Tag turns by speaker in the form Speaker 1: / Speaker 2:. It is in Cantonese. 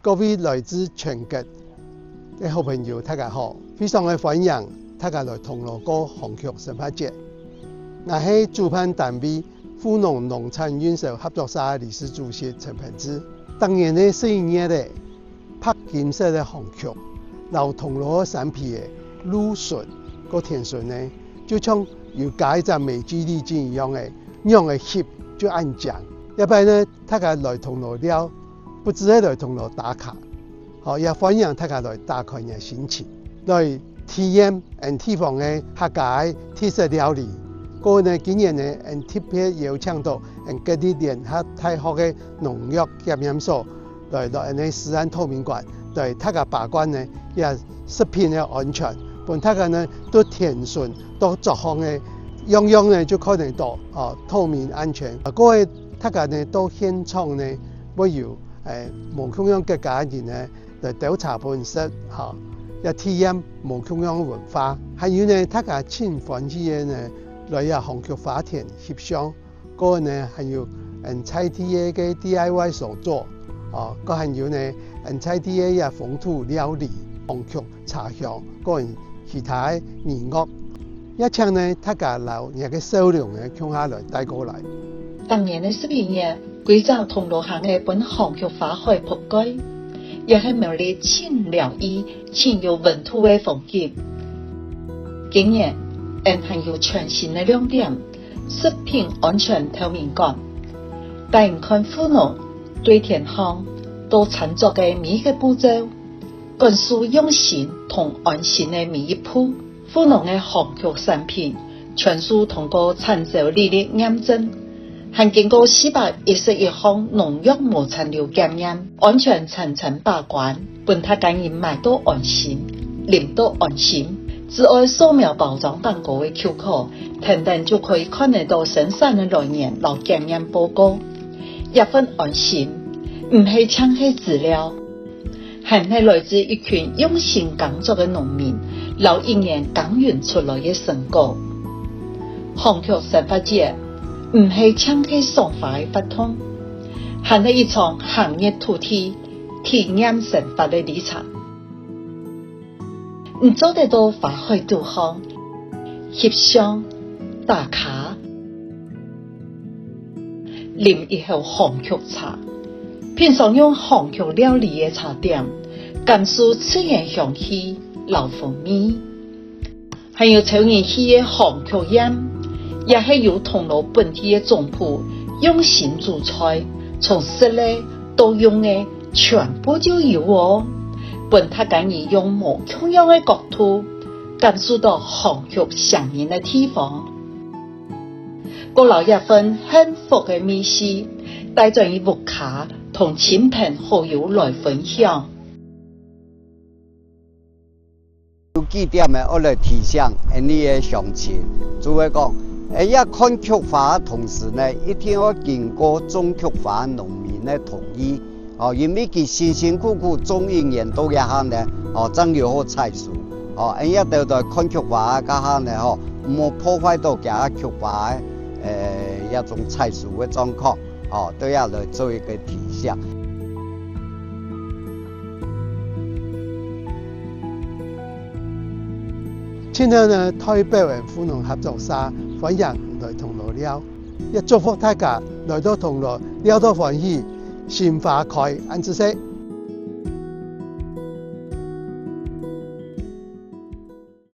Speaker 1: 各位來自全國嘅好朋友，大家好，非常嘅歡迎大家來銅鑼過紅曲神發節。我係主辦單位富農農產運輸合作社理事主席陳鵬志。當年嘅4月咧，拍金色嘅紅曲，留銅鑼山皮嘅蘆筍個甜筍咧，就像有加一隻美肌麗鏡一樣嘅，樣嘅翕就按獎。一般咧，大家來銅鑼了，不止係來銅鑼打卡，也歡迎大家來打開嘅心情，來體驗地方嘅客家特色料理。個呢今年呢，特別邀請到各地聯合大學嘅農藥檢驗所來呢食安透明館，來大家把關呢也食品嘅安全，本大家呢都甜順，都各項嘅樣呢就可能到透明安全。各位大家呢到現場呢，不由無共樣嘅家人呢來調查本色也體驗無共樣文化，還有呢大家親歡喜嘅呢來呀紅曲花田翕相，個呢還有菜地嘅 DIY 手作，個還有呢菜地嘅風土料理、紅曲茶香，個人其他音樂，一請呢大家留一個數量嘅向下來帶過來。
Speaker 2: 當年嘅12月，貴州銅鑼鄉嘅本紅曲花海鋪街，也係苗栗淺療癒、淺有本土嘅風景。今年還有全新的亮點，食品安全透明館，帶人看富農對田行到產作嘅每一個步驟，灌輸用心同安心嘅每一步。富農嘅紅曲產品全數通過產銷履歷驗證，還經過411項農藥無殘留檢驗，安全層層把關，本他感人買到安心，飲到安心。只要掃描包裝蛋糕的 Q 碼，等等就可以看得到生產的來源和檢驗報告，一份安心，唔係搶嘅資料，係來自一群用心工作的農民，老一年耕耘出來的成果。紅曲神發節唔係搶嘅送法的法通，係一場行業土地體驗神發的旅程。唔做得到花海導航、翕相、打卡，飲一口紅曲茶，品嘗用紅曲料理嘅茶點，感受自然香氣、老風味，還有超人氣嘅紅曲宴，也係由銅鑼本地嘅總鋪用心做菜，從食咧到用嘅全部就有哦。本他敢以用無同樣的角度感受到紅曲上面的地方，個老一份幸福的美食，帶轉於屋卡同親朋好友來分享。
Speaker 3: 有幾點嘅我來提醒你嘅鄉親，就係講，一看曲花同時呢，一定要經過種曲花農民嘅同意。因為佢辛辛苦苦種1年多嘅下呢，真要好採收，一到到看曲花嘅下呢，唔好破壞到嘅曲花一種採收嘅狀況，都要來做一個提醒。
Speaker 1: 今天呢，代表富農合作社歡迎來銅鑼了，也祝福大家來到銅鑼了到歡喜，心花開，安之色。